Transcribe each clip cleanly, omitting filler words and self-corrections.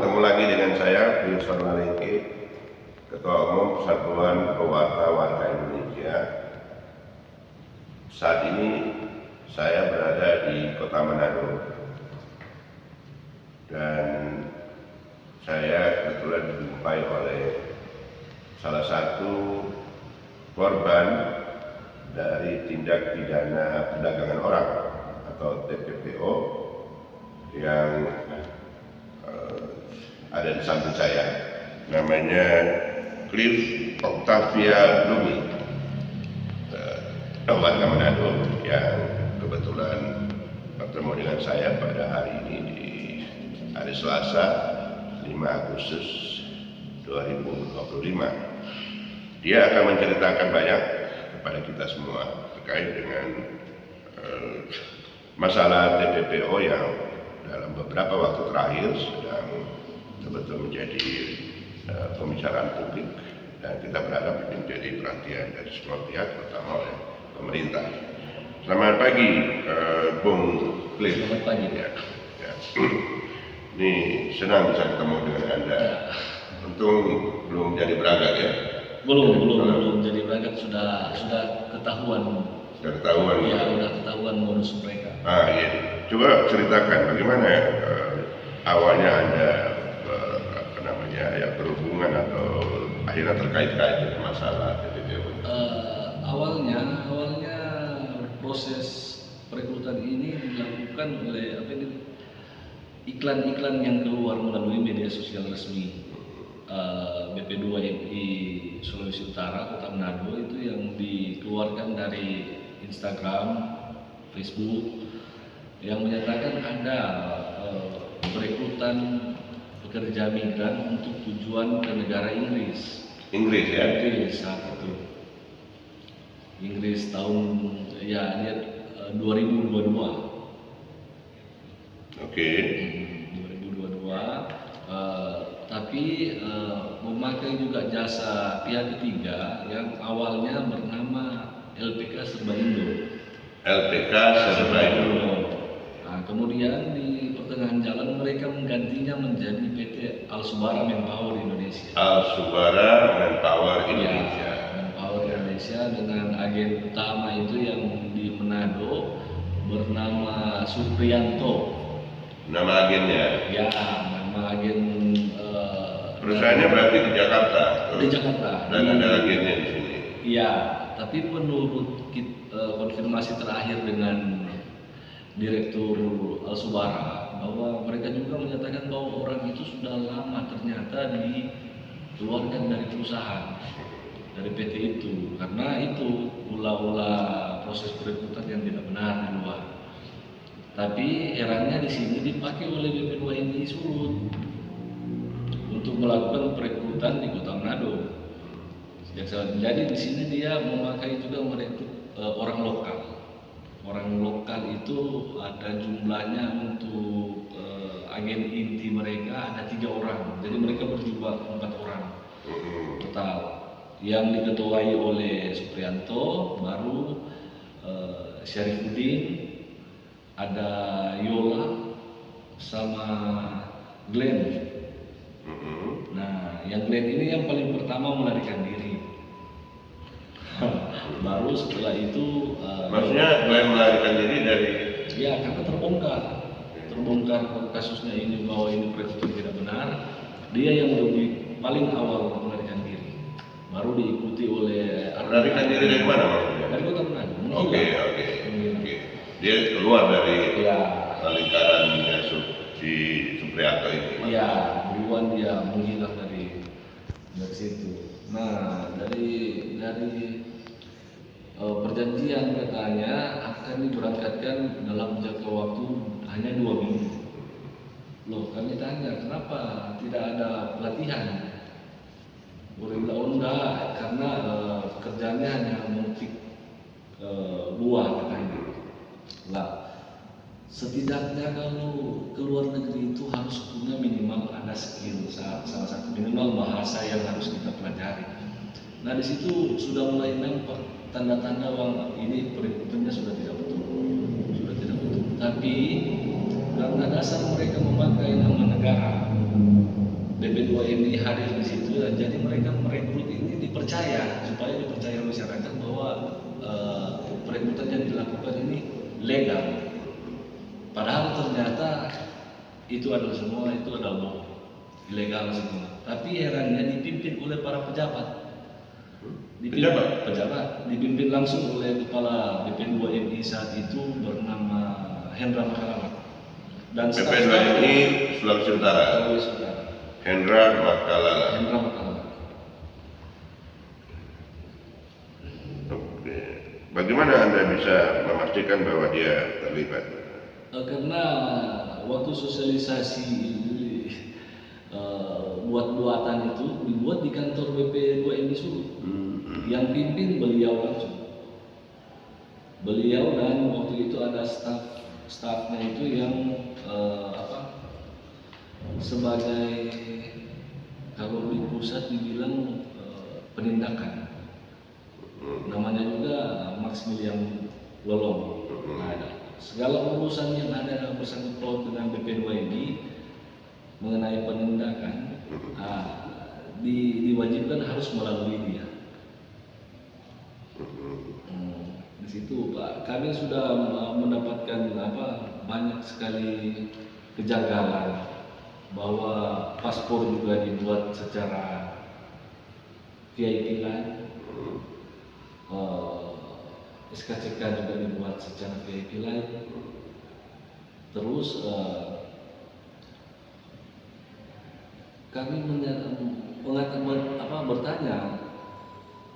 Ketemu lagi dengan saya, Wilson Malengke, Ketua Umum Persatuan Pewarta Warga Indonesia. Saat ini saya berada di Kota Manado dan saya kebetulan dijumpai oleh salah satu korban dari tindak pidana perdagangan orang atau TPPO yang ada di samping saya, namanya Cliff Octavia Lumi, warga Manado yang kebetulan bertemu dengan saya pada hari ini di hari Selasa 5 Agustus 2025. Dia akan menceritakan banyak kepada kita semua terkait dengan masalah TPPO yang dalam beberapa waktu terakhir sedang betul-betul menjadi pembicaraan publik, dan kita berharap ini menjadi perhatian dari semua pihak, terutama oleh pemerintah. Selamat pagi, Bung Cliff. Selamat pagi. Ya. Ini senang bisa ketemu dengan Anda. Untung belum jadi berangkat ya? Belum jadi berangkat, sudah ketahuan. Sudah ketahuan. Ya, sudah ketahuan modus mereka. Iya. Coba ceritakan bagaimana awalnya Anda berhubungan atau akhirnya terkait-kait dengan masalah TPPO. Awalnya proses perekrutan ini dilakukan oleh iklan-iklan yang keluar melalui media sosial resmi BP2MI Sulawesi Utara Kota Manado, itu yang dikeluarkan dari Instagram, Facebook, yang menyatakan ada perekrutan pekerja migran untuk tujuan ke negara Inggris. Inggris ya? Inggris saat itu. Inggris tahun 2022. Oke. 2022. Tapi memakai juga jasa pihak ketiga yang awalnya bernama LPK Serba Indo. LPK Serba Indo. Nah, kemudian di pertengahan jalan mereka menggantinya menjadi PT Alsubara Manpower Indonesia. Alsubara Manpower Indonesia. Ya, Manpower Indonesia dengan agen utama itu yang di Manado bernama Suprianto. Nama agennya? Ya, nama agen. Perusahaannya berarti di Jakarta. Di Jakarta. Dan ada agennya di sini. Iya, tapi menurut konfirmasi terakhir dengan Direktur Alsubara, bahwa mereka juga menyatakan bahwa orang itu sudah lama ternyata dikeluarkan dari perusahaan, dari PT itu, karena itu ulah-ulah proses perekrutan yang tidak benar di luar. Tapi herannya di sini dipakai oleh BP2MI Sulut untuk melakukan perekrutan di Kota Manado. Jadi di sini dia memakai juga merekrut orang lokal. Orang lokal itu ada jumlahnya untuk agen inti mereka ada 3 orang, jadi mereka berjumlah 4 orang total, yang diketuai oleh Suprianto, baru Syarifuddin, ada Yola, sama Glenn. Nah, yang Glenn ini yang paling pertama melarikan diri. Baru setelah itu maksudnya Glenn melarikan diri dari? Ya, karena terbongkar kasusnya ini, bahwa ini perekrutan tidak benar. Dia yang lebih paling awal melarikan diri, baru diikuti oleh. Melarikan diri dari mana maksudnya? Dari Kota Manado. Oke. Dia keluar dari lingkaran di Suprianto ini. Iya, duluan dia menghilang dari situ. Nah, dari perjanjian katanya akan diberangkatkan dalam jangka waktu hanya 2 minggu. Loh, kami tanya kenapa tidak ada pelatihan? Boleh bilang, oh enggak, karena kerjanya hanya memetik buah katanya. Lah, setidaknya kalau ke luar negeri itu harus punya minimal ada skill, salah satu minimal bahasa yang harus kita pelajari. Nah di situ sudah mulai nampak tanda-tanda bahwa ini perekrutannya sudah tidak betul. Tapi karena dasar mereka memakai nama negara, BP2MI hadir di situ, jadi mereka merekrut ini dipercaya supaya dipercaya masyarakat bahwa perekrutan yang dilakukan ini legal. Padahal ternyata itu adalah bohong, ilegal semua. Tapi herannya dipimpin oleh para pejabat. Pejabat dipimpin langsung oleh kepala BP2MI saat itu bernama Hendra Makalamat. Dan BP2MI Sulawesi Utara. Hendra Makalala. Oke. Bagaimana Anda bisa memastikan bahwa dia terlibat? Karena waktu sosialisasi buat-buatan itu dibuat di kantor BP2MI Sulu. Yang pimpin beliau langsung. Beliau dan waktu itu ada stafnya itu yang sebagai kalau di pusat dibilang penindakan. Namanya juga Maximilian Lolong. Segala urusan yang ada bersangkut paut dengan BP2MI mengenai penindakan diwajibkan harus melalui dia. Di situ Pak, kami sudah mendapatkan banyak sekali kejanggalan bahwa paspor juga dibuat secara VIP line. SKCK juga dibuat secara VIP lain. Terus kami bertanya,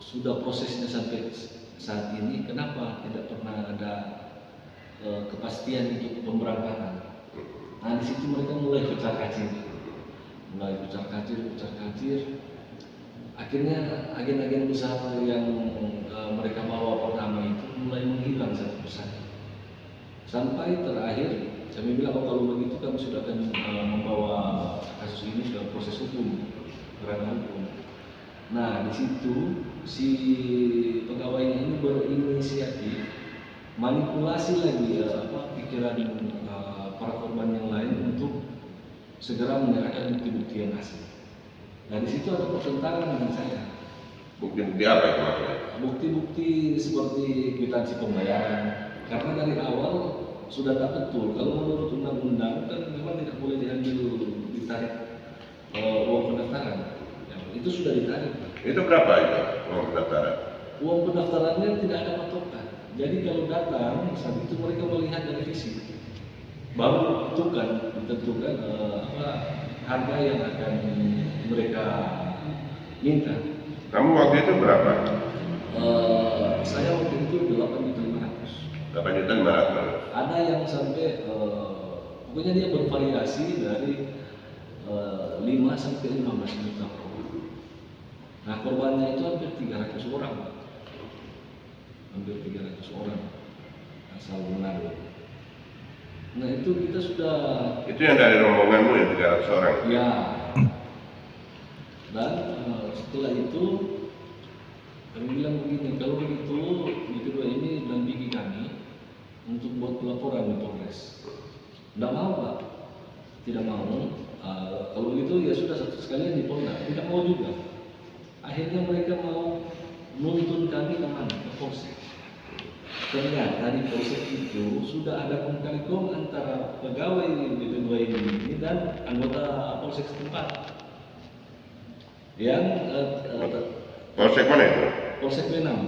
sudah prosesnya sampai saat ini, kenapa tidak pernah ada kepastian untuk pemberangkatan? Nah di situ mereka mulai kucar-kacir. Akhirnya agen-agen besar yang mereka bawa pertama itu mulai menghilang satu persatu. Sampai terakhir kami bilang, kalau begitu kami sudah akan membawa kasus ini ke proses hukum, ranah hukum. Nah di situ si pegawainya ini berinisiatif manipulasi lagi pikiran para korban yang lain untuk segera menyerahkan bukti-bukti yang asli. Nah di situ ada pertentangan dengan saya. Bukti-bukti apa itu maksudnya? Bukti-bukti seperti kwitansi pembayaran. Karena dari awal sudah tak betul. Kalau menurut undang-undang kan memang tidak boleh ditarik uang pendaftaran. Itu sudah ditarik. Itu berapa itu uang pendaftaran? Uang pendaftarannya tidak ada patokan. Jadi kalau datang saat itu mereka melihat dari fisik, baru ditentukan harga yang akan mereka minta. Kamu waktu itu berapa? Saya waktu itu 8.500. 8.500. Ada yang sampai pokoknya dia bervariasi dari 5 sampai 15 juta. Nah korbannya itu hampir 300 orang. Hampir 300 orang asal Manado. Nah itu kita sudah. Itu yang dari rombonganmu ya 300 orang? Ya. Dan setelah itu kami bilang begini, kalau begitu BP2 ini dampingi kami untuk buat pelaporan di Polres. Tidak mau Pak, tidak mau. Kalau begitu ya sudah satu sekalian di Polda, tidak mau juga. Akhirnya mereka mau nuntun kami kemana? Ke Polsek. Ternyata di Polsek itu sudah ada kong-kali-kong antara pegawai BP2 ini dan anggota Polsek setempat. Yang Polsek mana itu? Polsek Wenang.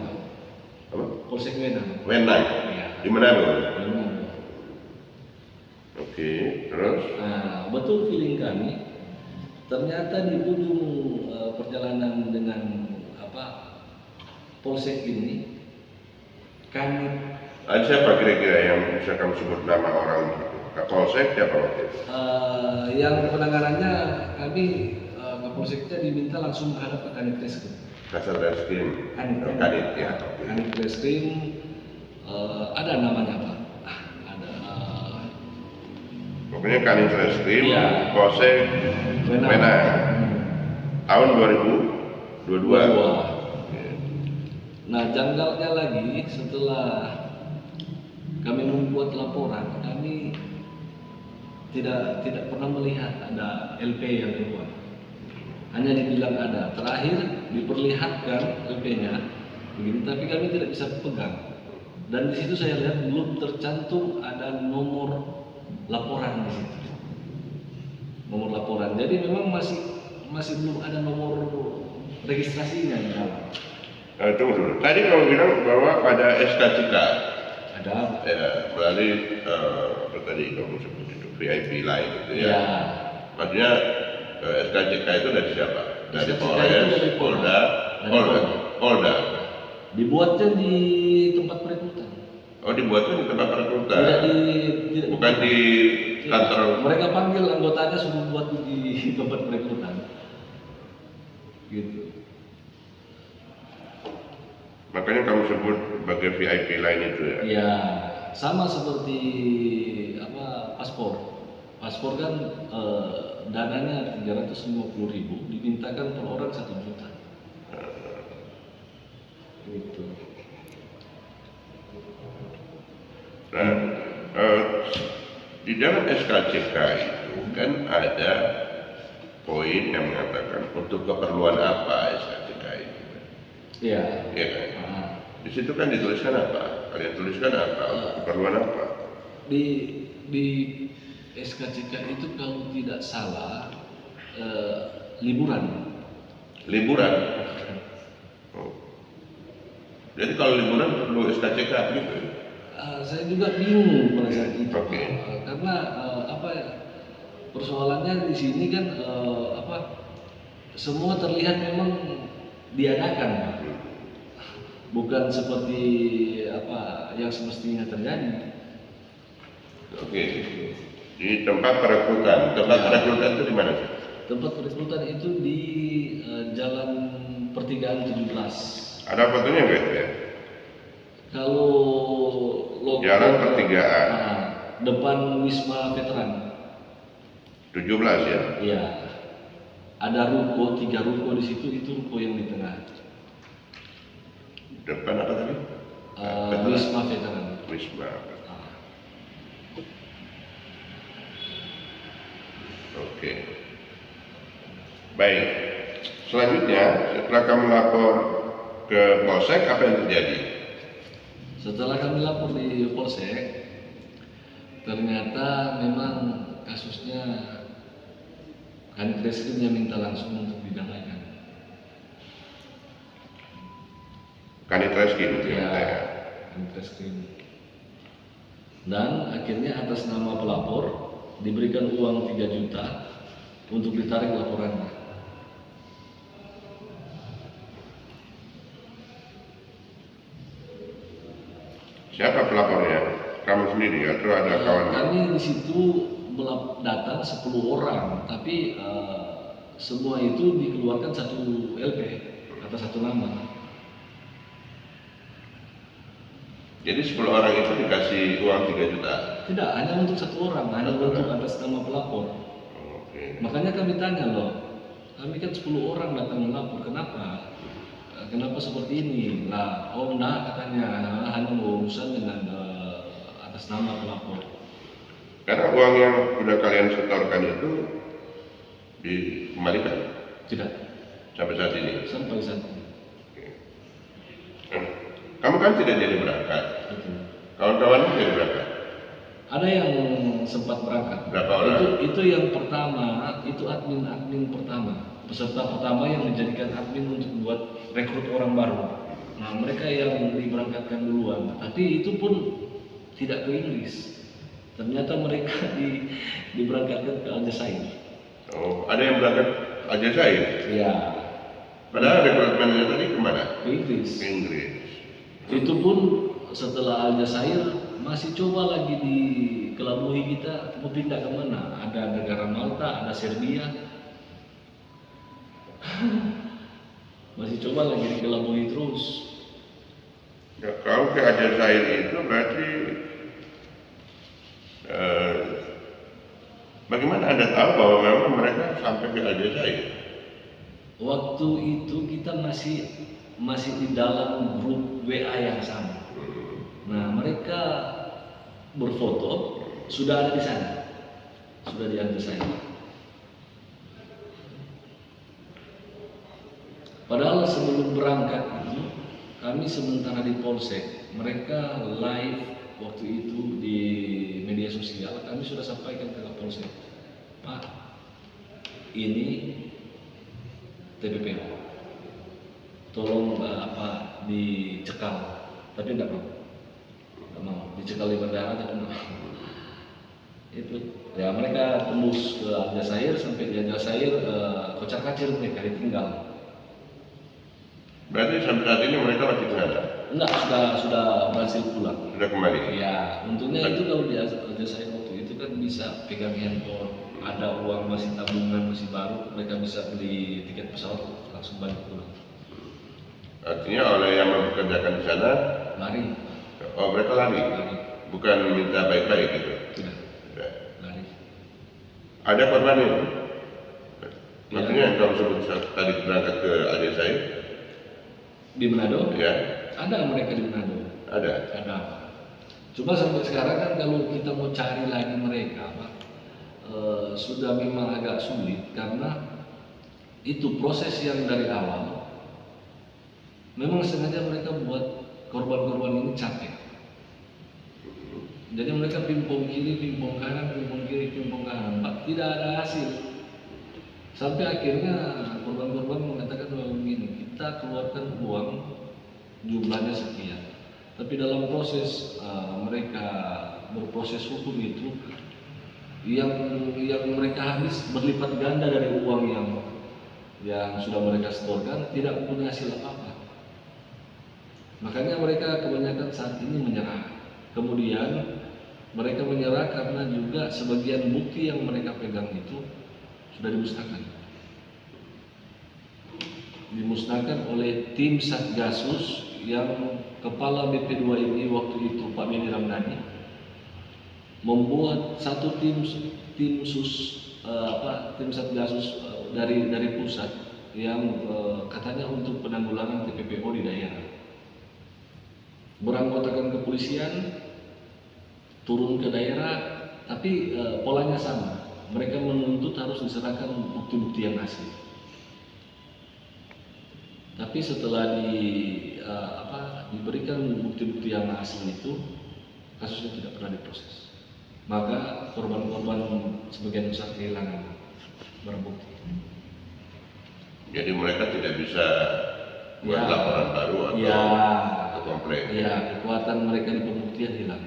Apa? Polsek Wenang. Wenang? Ya. Di Manado? Wenang. Oke, terus? Nah, betul feeling kami. Ternyata di ujung perjalanan dengan Polsek ini Kanit. Ada siapa kira-kira yang bisa kamu sebut nama orang itu? Kapolsek siapa waktu itu? Yang penanganannya kami Kapolseknya diminta langsung menghadap ke Kanit Reskrim. Kasar Reskrim. Kanit ya. Kanit Reskrim ada namanya Pak. Ada Pokoknya Kanit Reskrim, Iya. Polsek Menang. Tahun 2022. Nah, janggalnya lagi setelah kami membuat laporan, kami tidak pernah melihat ada LP yang keluar. Hanya dibilang ada. Terakhir diperlihatkan LP-nya begini, tapi kami tidak bisa pegang. Dan di situ saya lihat belum tercantum ada nomor laporan di situ. Nomor laporan. Jadi memang masih belum ada nomor registrasinya di dalam. Tunggu dulu. Tadi kamu bilang bahwa ada SKCK. Ada. Ya, melalui apa tadi kamu sebut itu VIP lain gitu ya. Ya. Maksudnya SKCK itu dari siapa? Dari SKCK Polres, itu dari Polda, Polda. Polda. Dibuatnya di tempat perekrutan. Oh, dibuatnya di tempat perekrutan. Tidak, Bukan di kantor. Mereka panggil anggotanya suruh buat di tempat perekrutan. Gitu. Makanya kamu sebut sebagai VIP lain itu ya. Ya, sama seperti paspor. Paspor kan dananya 350.000, dimintakan per orang 1 juta. Gitu. Nah, di dalam SKCK itu kan ada poin yang mengatakan untuk keperluan apa SKCK itu. Iya. Iya kan? Di situ kan dituliskan apa? Kalian tuliskan apa? Untuk keperluan apa? Di SKCK itu kalau tidak salah liburan. Liburan. Oh. Jadi kalau liburan perlu SKCK gitu. Saya juga bingung pada saat itu. Oke. Karena persoalannya di sini kan semua terlihat memang diadakan, Pak. Bukan seperti yang semestinya terjadi. Oke. Di tempat perekrutan. Tempat perekrutan itu di mana sih? Tempat perekrutan itu di Jalan Pertigaan 17. Ada fotonya nggak itu ya? Kalau logo Jalan Pertigaan. Depan Wisma Veteran. 17 ya? Iya. Ada ruko, 3 ruko di situ, itu ruko yang di tengah. Depan apa tadi? Wisma Veteran. Wisma. Oke. Baik. Selanjutnya, setelah kamu lapor ke Polsek, apa yang terjadi? Setelah kami lapor di Polsek, ternyata memang kasusnya Kanit Reskrimnya minta langsung untuk didamaikan. Kanit Reskrim itu Ya, ya. Kanit Reskrim. Dan akhirnya atas nama pelapor diberikan uang 3 juta untuk ditarik laporannya. Siapa pelapornya? Kamu sendiri atau ada kawan? Kami di situ datang 10 orang, tapi semua itu dikeluarkan 1 LP atas 1 nama. Jadi 10 orang itu dikasih uang 3 juta? Tidak, hanya untuk 1 orang, hanya untuk atas nama pelapor. Oke. Makanya kami tanya loh, kami kan 10 orang datang melapor, kenapa? Kenapa seperti ini? Lah, oh enggak, katanya hanya urusan dengan atas nama pelapor. Karena uang yang sudah kalian setorkan itu dikembalikan Tidak, sampai saat ini. sampai saat ini. Kamu kan tidak jadi berangkat. Betul. Kawan-kawanmu jadi berangkat. Ada yang sempat berangkat. Berapa orang? Itu yang pertama, itu admin pertama. Peserta pertama yang dijadikan admin untuk buat rekrut orang baru. Nah, mereka yang diberangkatkan duluan. Tapi itu pun tidak ke Inggris. Ternyata mereka diberangkatkan ke Aljazair. Oh, ada yang berangkat Aljazair? Iya. Padahal rekrutmennya tadi kemana? Ke Inggris. Ke Inggris. Itu pun setelah Aljazair masih coba lagi dikelabui kita mau pindah ke mana? Ada negara Malta, ada Serbia, masih coba lagi dikelabui terus. Ya, kalau ke Aljazair itu berarti bagaimana Anda tahu bahwa memang mereka sampai ke Aljazair? Waktu itu kita masih di dalam grup WA yang sama. Nah, mereka berfoto sudah ada di sana, sudah di Aljazair. Padahal sebelum berangkat itu kami sementara di Polsek, mereka live waktu itu di media sosial. Kami sudah sampaikan ke Polsek, Pak, ini TPPO, tolong dicekal, tapi nggak mau dicekal di bandara, tapi nggak mau. Itu ya, mereka tembus ke Aljazair, sampai di Aljazair kocar kacir mereka ditinggal. Berarti sampai saat ini mereka masih di sana? Enggak, sudah berhasil pulang. Sudah kembali? Ya, untungnya itu kalau di Aljazair waktu itu kan bisa pegang handphone, ada uang masih tabungan masih baru, mereka bisa beli tiket pesawat langsung balik pulang. Artinya oleh yang mempekerjakan di sana Lari. Oh, mereka lari? Bukan minta baik-baik gitu? Tidak. Lari. Ada korban itu? Maksudnya yang kamu sebut tadi berangkat ke Aljazair? Di Manado? Ya. Ada mereka di Manado. Ada? Ada. Cuma sampai sekarang kan kalau kita mau cari lagi mereka, Pak, sudah memang agak sulit karena itu proses yang dari awal memang sengaja mereka buat korban-korban ini capek. Jadi mereka pimpong kiri, pimpong kanan, pimpong kiri, pimpong kanan, Pak, tidak ada hasil. Sampai akhirnya korban-korban mengatakan bahwa begini, kita keluarkan uang jumlahnya sekian, tapi dalam proses mereka berproses hukum itu yang mereka habis berlipat ganda dari uang yang sudah mereka setorkan, tidak punya hasil apa-apa. Makanya mereka kebanyakan saat ini menyerah. Kemudian mereka menyerah karena juga sebagian bukti yang mereka pegang itu sudah dimusnahkan oleh tim Satgasus yang kepala BP2 ini waktu itu Pak Benny Ramdhani membuat satu tim Satgasus dari pusat yang katanya untuk penanggulangan TPPO di daerah. Beranggotakan kepolisian, turun ke daerah, tapi polanya sama. Mereka menuntut harus diserahkan bukti-bukti yang asli. Tapi setelah diberikan bukti-bukti yang asli itu, kasusnya tidak pernah diproses. Maka korban-korban sebagian besar kehilangan barang bukti. Jadi mereka tidak bisa buat laporan baru atau komplain? Ya, kekuatan mereka di pembuktian hilang.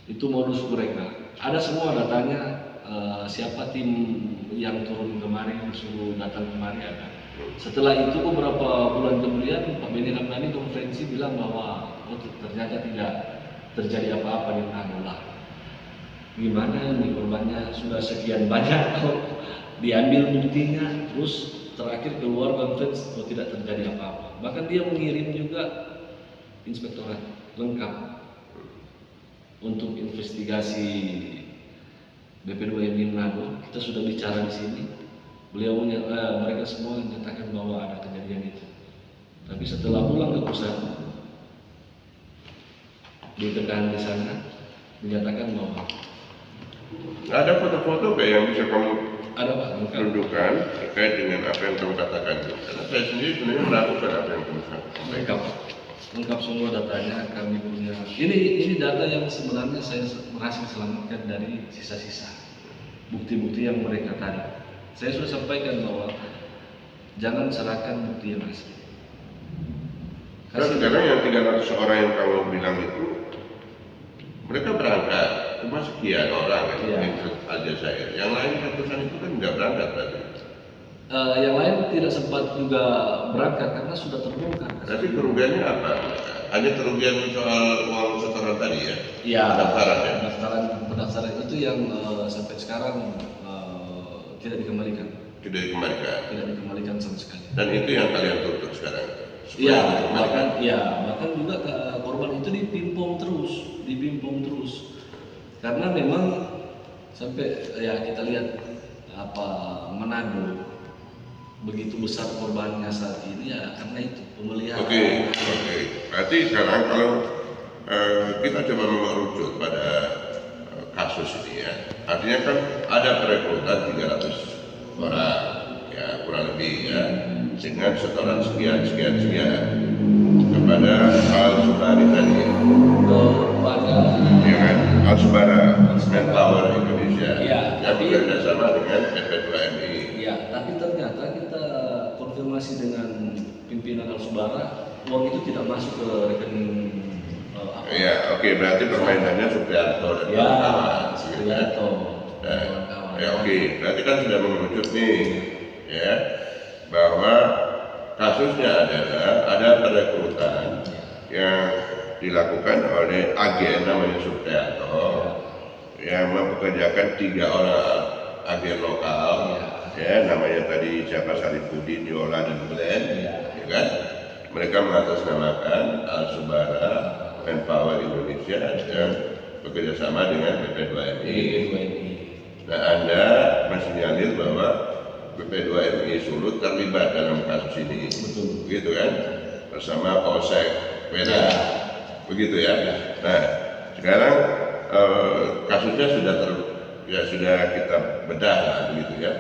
Itu modus mereka. Ada semua datanya, siapa tim yang turun kemarin, suruh datang kemari ada. Setelah itu beberapa bulan kemudian Pak Benny Ramdhani konferensi bilang bahwa ternyata tidak terjadi apa-apa di Manado lah. Gimana nih korbannya sudah sekian banyak kok diambil buktinya, terus terakhir keluar konferensi tidak terjadi apa-apa. Bahkan dia mengirim juga inspektorat lengkap untuk investigasi BP2 Manado. Kita sudah bicara di sini. Mereka semua menyatakan bahwa ada kejadian itu. Tapi setelah pulang ke pusat, ditekan di sana, dinyatakan bahwa ada foto-foto kayak yang bisa kamu tunjukkan terkait dengan apa yang kamu katakan. Karena saya sendiri sebenarnya melakukan apa yang kamu sampaikan. Lengkap semua datanya kami punya. Ini data yang sebenarnya saya berhasil selamatkan dari sisa-sisa bukti-bukti yang mereka tarik. Saya sudah sampaikan bahwa jangan serahkan bukti yang asli. Sekarang yang 300 orang yang kamu bilang itu, mereka berangkat cuma sekian orang yang ke Aljazair. Yang lain ratusan itu kan nggak berangkat berarti. Yang lain tidak sempat juga berangkat karena sudah terbongkar. Tapi kerugiannya apa? Hanya kerugian soal uang setoran tadi ya? Iya. Pendaftaran ya? Pendaftaran itu yang sampai sekarang tidak dikembalikan. Tidak dikembalikan. Tidak dikembalikan sama sekali. Dan itu yang kalian tuntut sekarang? Iya, bahkan juga korban itu dipimpong terus. Karena memang sampai ya kita lihat Manado begitu besar korbannya saat ini ya karena itu pemeliharaan. Oke. Berarti sekarang kalau kita coba mengerucut pada kasus ini ya, artinya kan ada perekrutan 300 orang ya kurang lebih ya, dengan setoran sekian kepada Al-Subari tadi ya. Kepada Ya kan, Al-Subara Manpower Indonesia ya, yang bekerja sama dengan PP2MI. Ya, tapi ternyata kita konfirmasi dengan pimpinan Al-Subara, uang itu tidak masuk ke rekening Ya, oke, berarti permainannya Supriyanto dan kawan-kawan. Supriyanto. Ya, oke, berarti kan sudah mengerucut nih, ya, bahwa kasusnya adalah ada perekrutan yang dilakukan oleh agen namanya Supriyanto yang mempekerjakan 3 orang agen lokal, ya, namanya tadi siapa Sarifudin, Yola dan Glenn, ya kan? Mereka mengatasnamakan Al-Subara Manpower Indonesia yang bekerja sama dengan BP2MI. Nah, Anda mensinyalir bahwa BP2MI Sulut terlibat dalam kasus ini, begitu kan? Bersama Polsek Medan, begitu ya. Nah, sekarang kasusnya sudah kita bedah lah, begitu ya.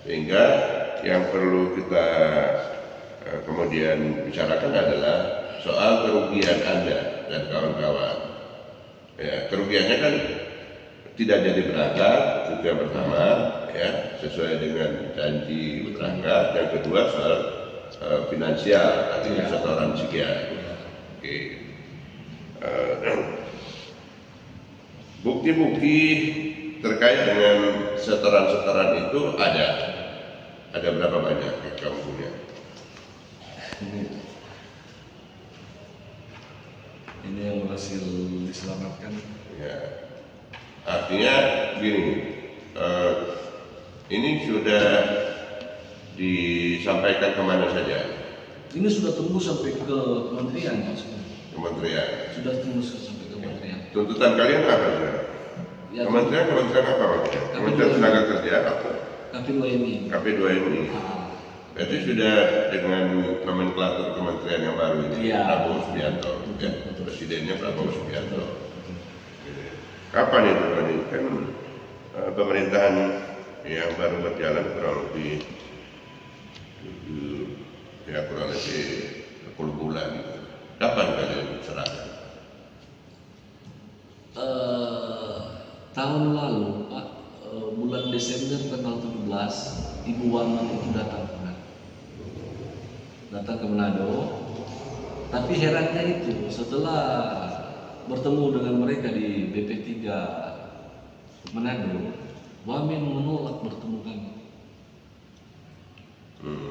Sehingga yang perlu kita kemudian bicarakan adalah soal kerugian Anda dan kawan-kawan. Ya, kerugiannya kan tidak jadi berangkat, itu yang pertama, ya, sesuai dengan janji berangkat. Yang kedua soal finansial, artinya setoran sekian. Oke. Bukti-bukti terkait dengan setoran-setoran itu ada berapa banyak yang kamu punya? Ini yang berhasil diselamatkan. Ya, artinya gini, ini sudah disampaikan kemana saja? Ini sudah tembus sampai ke kementerian, Mas. Kementerian. Sudah tembus sampai ke kementerian. Tuntutan kalian apa? Ya, kementerian apa maksudnya? Kementerian Tenaga Kerja apa? KP2MI. KP2MI. Berarti sudah dengan nomenklatur kementerian yang baru ini, Iya. Prabowo Subianto, ya, presidennya Prabowo Subianto. Kapan itu? Kan pemerintahan yang baru berjalan kurang lebih 10 bulan. Kapan kalian serahkan? Tahun lalu, Pak, bulan Desember tanggal 17, Ibu Waman itu datang ke Manado. Tapi herannya itu setelah bertemu dengan mereka di BP3 Manado, Wamen menolak bertemu kami.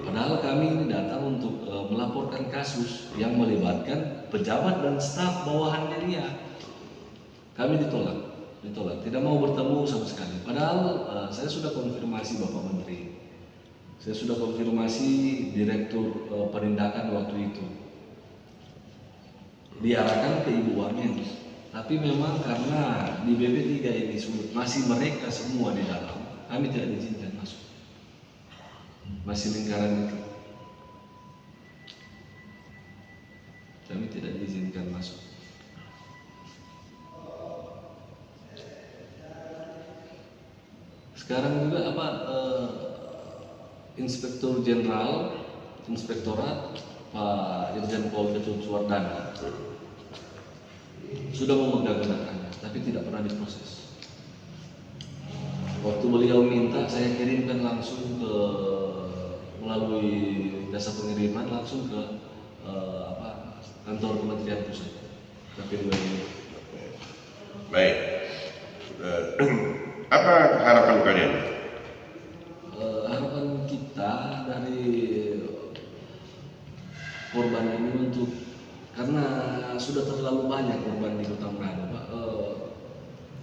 Padahal kami ini datang untuk melaporkan kasus yang melibatkan pejabat dan staf bawahannya dia. Kami ditolak, tidak mau bertemu sama sekali. Padahal saya sudah konfirmasi Bapak Menteri, saya sudah konfirmasi Direktur Penindakan waktu itu, diarahkan ke Ibu Wamen. Tapi memang karena di BP3 ini masih mereka semua di dalam, kami tidak diizinkan masuk. Masih lingkaran itu, kami tidak diizinkan masuk. Sekarang juga Inspektur Jenderal Inspektorat Pak Irjen Pol Ketut Suwardana sudah memegang datanya, tapi tidak pernah diproses. Waktu beliau minta, saya kirimkan langsung ke melalui jasa pengiriman langsung ke kantor Kementerian Pusat. Baik. Apa harapan kalian? Harapan kita untuk karena sudah terlalu banyak korban di Kota Manado, Pak.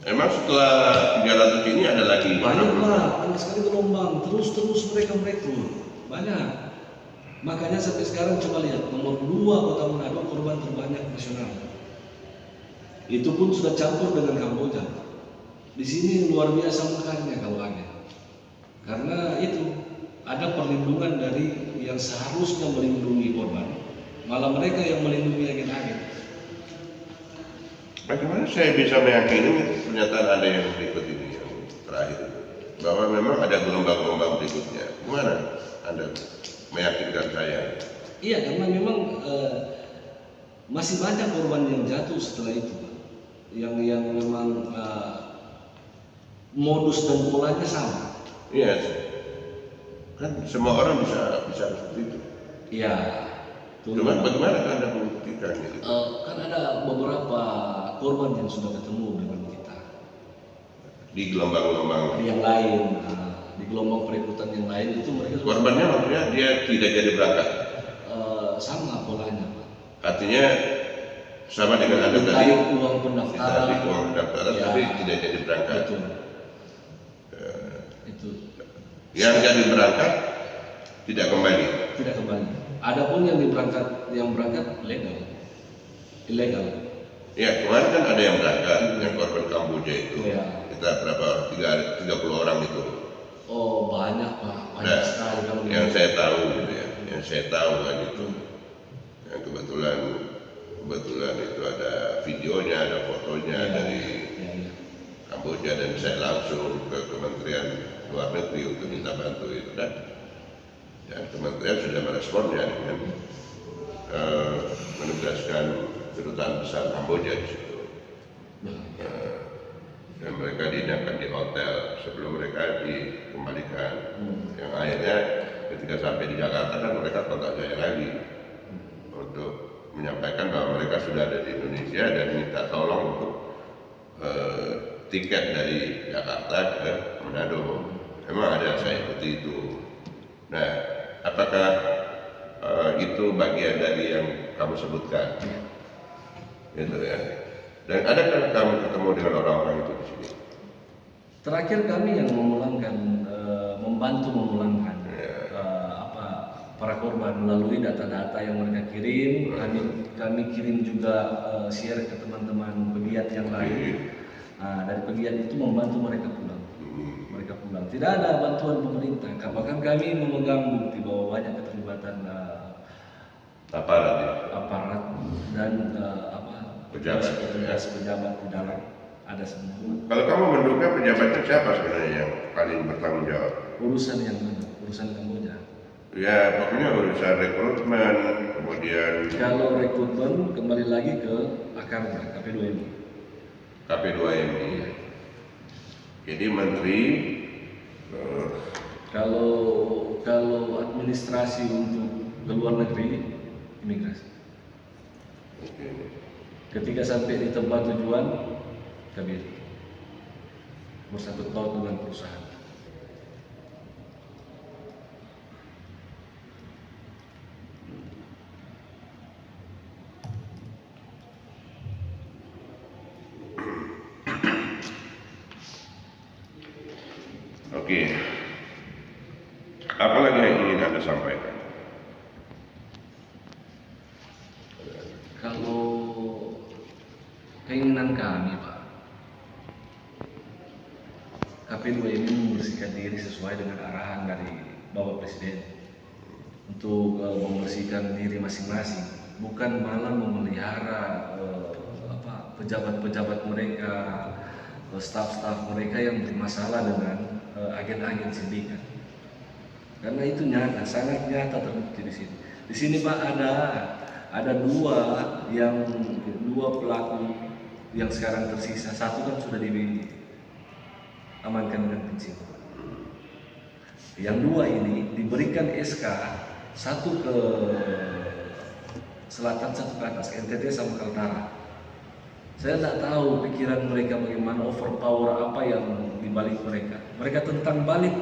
Emang setelah 300 ini ada lagi? Banyak, Pak, banyak sekali gelombang, terus mereka merekrut, banyak. Makanya sampai sekarang coba lihat nomor 2 Kota Manado korban terbanyak nasional. Itu pun sudah campur dengan Kamboja. Di sini luar biasa mekarnya kalau ada. Karena itu ada perlindungan dari yang seharusnya melindungi korban, malah mereka yang melindungi agen-agen. Bagaimana saya bisa meyakini pernyataan Anda yang berikut ini, yang terakhir, bahwa memang ada gelombang-gelombang berikutnya? Gimana Anda meyakinkan saya? Iya, karena memang masih banyak korban yang jatuh setelah itu, Pak. Yang memang modus dan polanya sama. Iya, kan semua orang bisa seperti itu. Iya. Cuma bagaimana Anda membuktikan itu? Kan ada beberapa korban yang sudah ketemu dengan kita Di gelombang-gelombang yang lain, di gelombang perekrutan yang lain itu mereka sudah korbannya, maksudnya dia tidak jadi berangkat. sama polanya, Pak. Artinya sama dengan Anda tadi, Ditarik uang pendaftaran, ditarik uang pendaftaran, ya, tapi tidak jadi berangkat. betul. Itu Yang jadi berangkat tidak kembali. tidak kembali. Adapun yang berangkat legal, ilegal. Ya, kemarin kan ada yang berangkat, yang korban Kamboja itu. Iya. Kita berapa? 30 orang itu. Oh, banyak, Pak, banyak Nah, sekali kalau yang saya tahu gitu ya, yang saya tahu kan itu. Yang kebetulan itu ada videonya, ada fotonya dari ya. Kamboja, dan saya langsung ke Kementerian Luar Negeri untuk minta bantu itu, dan kementerian sudah meresponnya dengan menugaskan kedutaan besar Kamboja di situ. Dan mereka diinapkan di hotel sebelum mereka dikembalikan. Yang akhirnya ketika sampai di Jakarta kan mereka kontak saya lagi untuk menyampaikan bahwa mereka sudah ada di Indonesia dan minta tolong untuk tiket dari Jakarta ke Manado. Memang ada, saya ikuti itu. Nah, apakah itu bagian dari yang kamu sebutkan? Gitu ya. Dan adakah kamu ketemu dengan orang-orang itu di sini? Terakhir kami yang membantu memulangkan para korban melalui data-data yang mereka kirim. Kami kirim juga share ke teman-teman pegiat yang lain. Dari pegiat itu membantu mereka pulang. Tidak ada bantuan pemerintah. Bahkan kami memegang bukti bahwa banyak keterlibatan aparat dan pejabat di dalam, ada semua. Kalau kamu menduga pejabatnya siapa sebenarnya yang paling bertanggung jawab? Urusan yang mana? Urusan Kamboja. Ya, pokoknya urusan rekrutmen, kemudian Kalau rekrutmen kembali lagi ke akarnya, KP2MI. KP2MI. Jadi menteri kalau administrasi untuk ke luar negeri, imigrasi. Ketika sampai di tempat tujuan, kabir bersangkut paut dengan perusahaan. Oke. Apa lagi yang ingin Anda sampaikan? Kalau keinginan kami, Pak, KP2 ini membersihkan diri sesuai dengan arahan dari Bapak Presiden untuk membersihkan diri masing-masing, bukan malah memelihara pejabat-pejabat mereka, staf-staf mereka yang bermasalah dengan agen-agen sindikat. Karena itu nyata, sangat nyata terbukti di sini. Di sini, Pak, ada dua pelaku yang sekarang tersisa. Satu kan sudah diamankan dengan prinsip. Yang dua ini diberikan SK, satu ke selatan, satu ke atas, NTT sama Kaltara. Saya tidak tahu pikiran mereka bagaimana, overpower apa yang dibalik mereka. Mereka tentang balik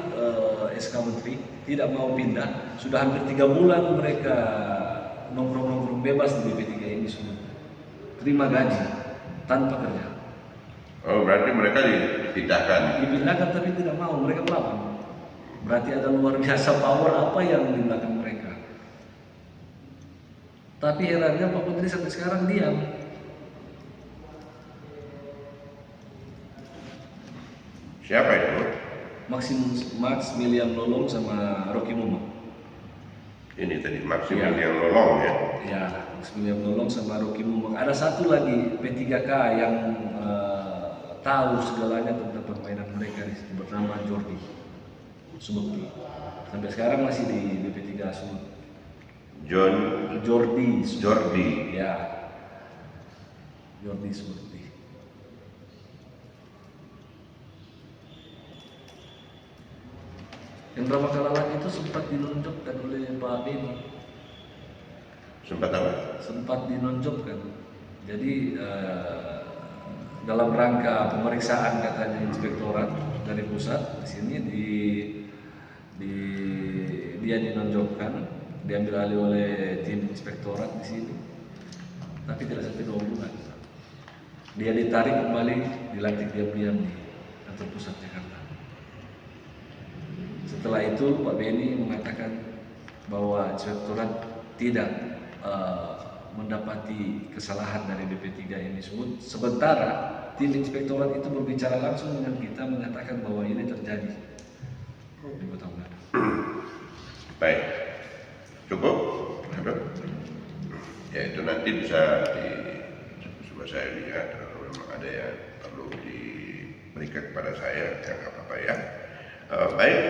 SK Menteri, tidak mau pindah. Sudah hampir 3 bulan mereka nongkrong-nongkrong bebas di BP3 ini semua. Terima gaji tanpa kerja. Oh, berarti mereka dipindahkan. Dipindahkan tapi tidak mau, mereka melawan. Berarti ada luar biasa power apa yang di belakang mereka. Tapi herannya Pak Putri sampai sekarang diam. Siapa itu? Maximilian Lolong sama Rocky Mumok. Ini tadi Maximilian Lolong ya. Ya, Maximilian Lolong sama Rocky Mumok. Ada satu lagi P3K yang tahu segalanya tentang permainan mereka di situ, bernama Jordi Subekti. Sampai sekarang masih di BP3 Sumut. Jordi. Ya, Jordi Subekti. Indra Makalalan itu sempat dinonjolkan oleh Pak Beni. Sempat apa? Sempat dinonjolkan. Jadi dalam rangka pemeriksaan katanya inspektorat dari pusat di sini dia dinonjolkan, diambil alih oleh tim inspektorat di sini, tapi tidak sampai 2 bulan. Dia ditarik kembali, dilantik diam-diam di kantor pusat Jakarta. Setelah itu Pak Beni mengatakan bahwa inspektorat tidak mendapati kesalahan dari BP3 ini Sumut. Sementara tim inspektorat itu berbicara langsung dengan kita mengatakan bahwa ini terjadi di Kota Manado. Baik, cukup. Ya itu nanti bisa coba saya lihat kalau memang ada yang perlu diberikan kepada saya, ya nggak apa-apa ya. Baik,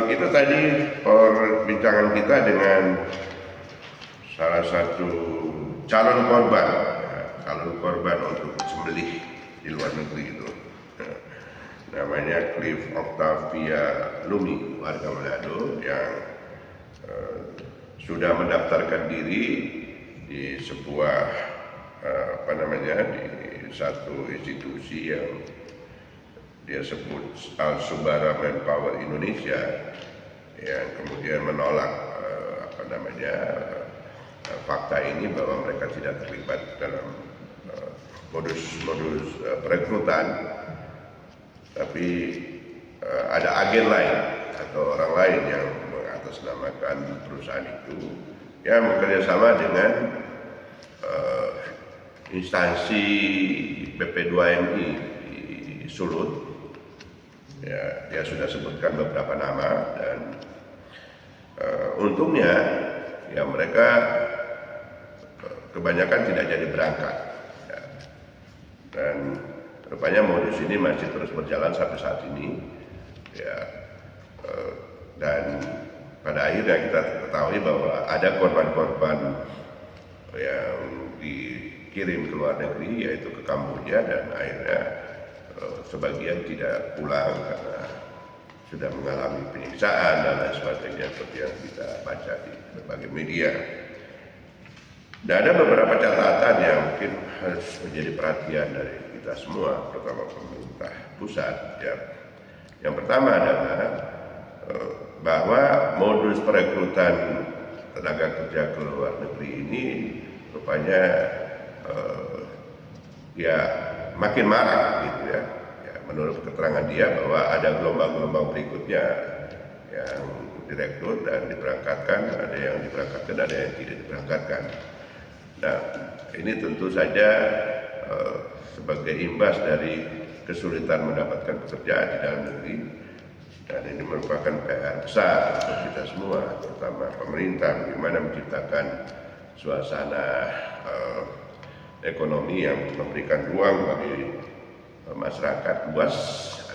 itu tadi perbincangan kita dengan salah satu calon korban untuk sembelih di luar negeri itu. Namanya Cliff Octavia Lumi, warga Manado yang sudah mendaftarkan diri di sebuah di satu institusi yang dia sebut Al-Subara Manpower Indonesia, yang kemudian menolak fakta ini bahwa mereka tidak terlibat dalam modus perekrutan, tapi ada agen lain atau orang lain yang mengatasnamakan perusahaan itu yang bekerjasama dengan instansi BP2MI di Sulut. Ya, dia sudah sebutkan beberapa nama dan untungnya ya mereka kebanyakan tidak jadi berangkat ya. Dan rupanya modus ini masih terus berjalan sampai saat ini ya, dan pada akhirnya kita ketahui bahwa ada korban-korban yang dikirim ke luar negeri, yaitu ke Kamboja, dan akhirnya sebagian tidak pulang karena sudah mengalami penyiksaan dan lain sebagainya seperti yang kita baca di berbagai media. Dan ada beberapa catatan yang mungkin harus menjadi perhatian dari kita semua, terutama pemerintah pusat. Ya. Yang pertama adalah bahwa modus perekrutan tenaga kerja ke luar negeri ini rupanya ya makin marah gitu ya. Menurut keterangan dia bahwa ada gelombang-gelombang berikutnya yang direkrut dan diberangkatkan, ada yang diberangkatkan, ada yang tidak diberangkatkan. Nah, ini tentu saja sebagai imbas dari kesulitan mendapatkan pekerjaan di dalam negeri, dan ini merupakan PR besar untuk kita semua, terutama pemerintah, bagaimana menciptakan suasana ekonomi yang memberikan ruang bagi masyarakat luas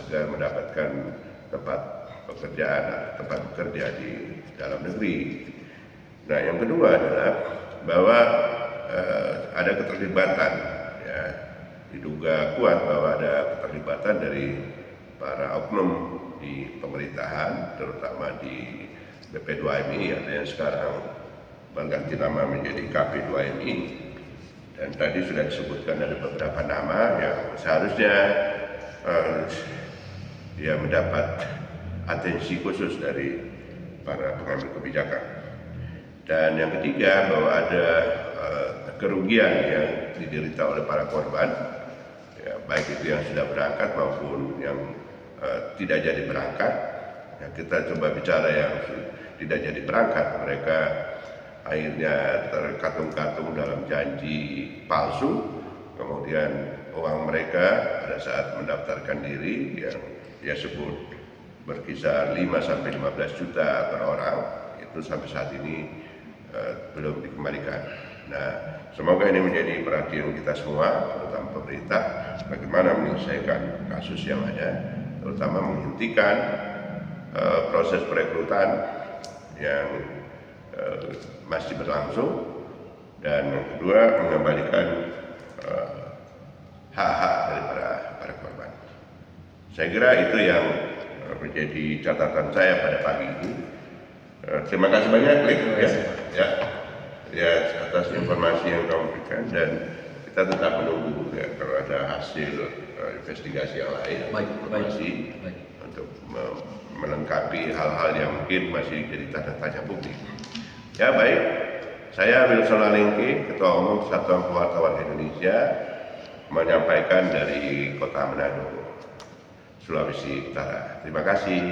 agar mendapatkan tempat bekerja di dalam negeri. Nah, yang kedua adalah bahwa ada keterlibatan, ya, diduga kuat bahwa ada keterlibatan dari para oknum di pemerintahan, terutama di BP2MI, ada yang sekarang berganti nama menjadi KP2MI. Dan tadi sudah disebutkan ada beberapa nama yang seharusnya dia mendapat atensi khusus dari para pengambil kebijakan. Dan yang ketiga, bahwa ada kerugian yang diderita oleh para korban, ya, baik itu yang sudah berangkat maupun yang tidak jadi berangkat. Ya, kita coba bicara yang tidak jadi berangkat, mereka akhirnya terkatung-katung dalam janji palsu, kemudian uang mereka pada saat mendaftarkan diri yang dia sebut berkisar 5-15 juta per orang, itu sampai saat ini belum dikembalikan. Nah, semoga ini menjadi perhatian kita semua, terutama pemerintah, bagaimana menyelesaikan kasus yang ada, terutama menghentikan proses perekrutan yang masih berlangsung, dan yang kedua mengembalikan hak-hak dari para korban. Saya kira itu yang menjadi catatan saya pada pagi ini. Terima kasih banyak, Klik, ya, atas informasi yang kamu berikan, dan kita tetap menunggu ya, kalau ada hasil investigasi yang lain, informasi untuk melengkapi hal-hal yang mungkin masih jadi tanda tanya publik. Ya, baik, saya Wilson Lalingki, Ketua Umum Persatuan Wartawan Indonesia, menyampaikan dari Kota Manado, Sulawesi Utara. Terima kasih.